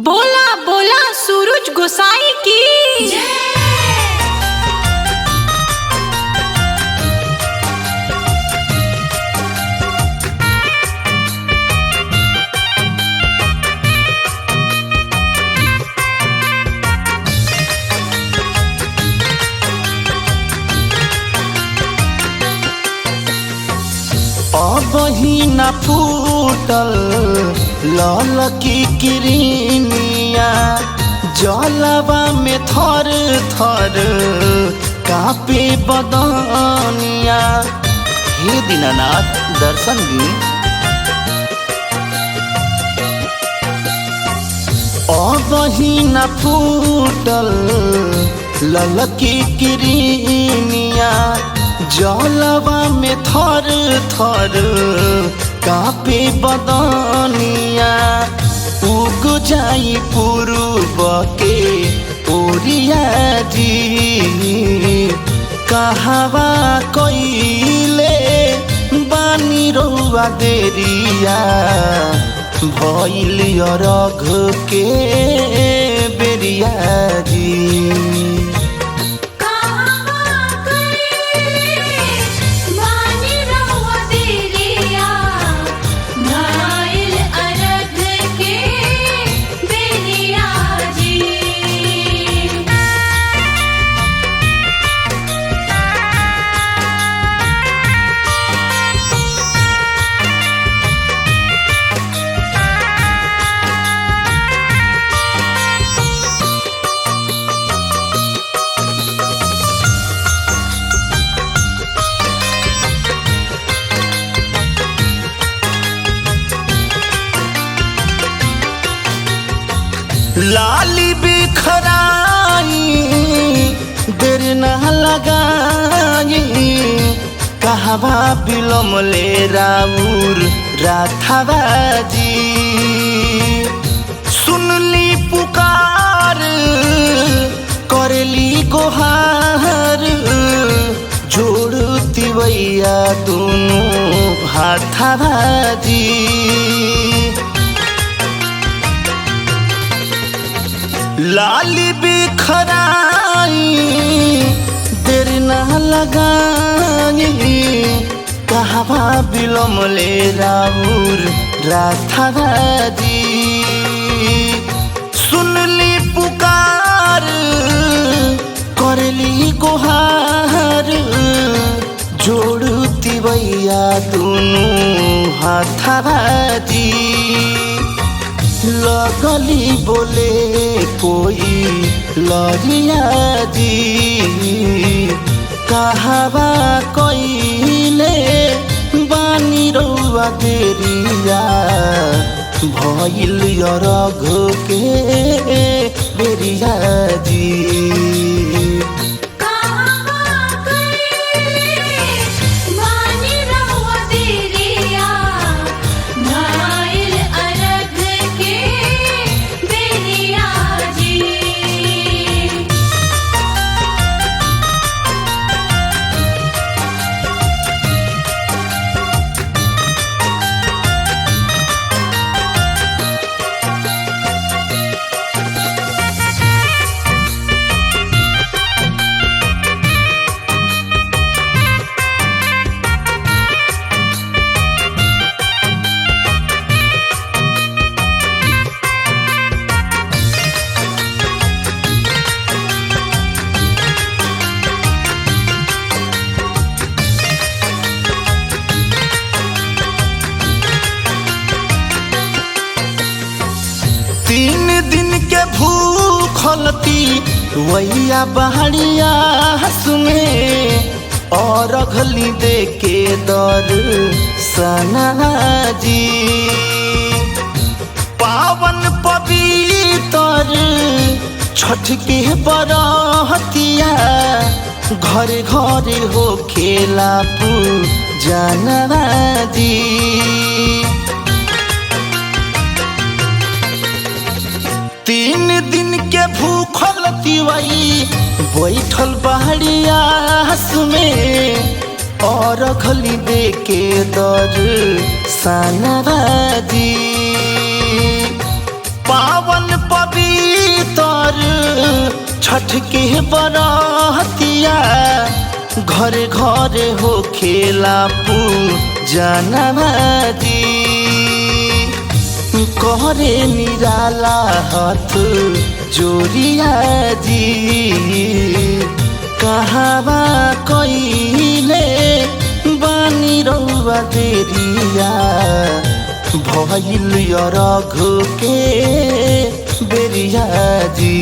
बोला बोला सूरज गोसाई की अबही न फूटल लाल की किरनिया जलवा में थर थर कापे बदनिया। हे दीनानाथ दर्शन दी। अबही न फूटल लाल की किरनिया जलवा में थर थर कापे बदनिया। उग जाई पूर्व के ओरिया जी कहवा कइले बानी रउआ देरिया भइल अरघ के बेरिया जी। लाली बिखराई देर न लगाई कहवा बिलमले राउर राथाबाजी। सुनली पुकार करेली गोहार जोड़ती वैया दोनों हाथाबाजी। लाली बिखराई देर न लगाई कहवा बिलमले राउर राथाबाजी। सुनली पुकार करली गोहार जोड़ती वैया दोनों हाथाबाजी। लगली बोले कोई लरिया जी कहवा कइले बानी रउआ देरिया भइल अरघ के बेरिया जी। तीन दिन के भूखलती वैया बहरिया में और अघली दे के दर सनाजी। पावन पवित्र छठ के बरहतिया घरे घरे हो खेला पूजना जी। तीन दिन के भूखल तिवई बैठल बहरिया में और अघली दे के दर सनाजी। पावन तर छठ के बरतिया घरे घरे हो खेला पूजना जी करे निराला हाथ जोड़िया जी कहावा कइले बानी रउआ देरिया भइल रघु के बेरिया जी।